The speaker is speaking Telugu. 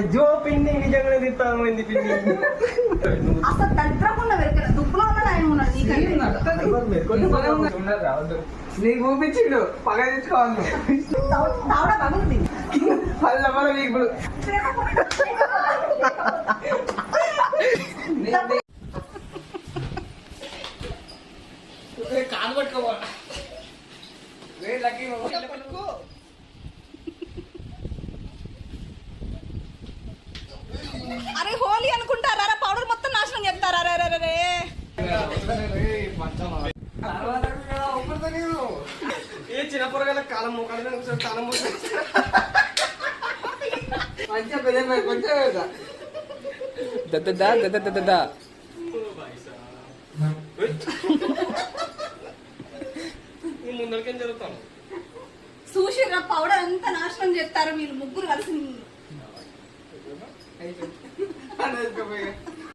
జో పిండి నిజంగానే తిప్పాము పిండి అసలు దరిద్రకుండా వెరకల దుబ్బులో ఉన్నాడు ఆయన ఉన్నాడు నీకు చూపించిండు పగ తెచ్చుకోవాలి తావడ పగులుంది పళ్ళ పళ్ళ మీకు కాలు పట్టుకోవాలి అరే హోలీ అనుకుంటారా పౌడర్ మొత్తం నాశనం చేస్తారా రే ఏ చిన్న పొరగల కాలం కాలం మంచిగా పెద్ద కొంచెం ముందరికేం జరుగుతాను చూసిర్రా పౌడర్ అంతా నాశనం చేస్తారు మీరు ముగ్గురు కలిసి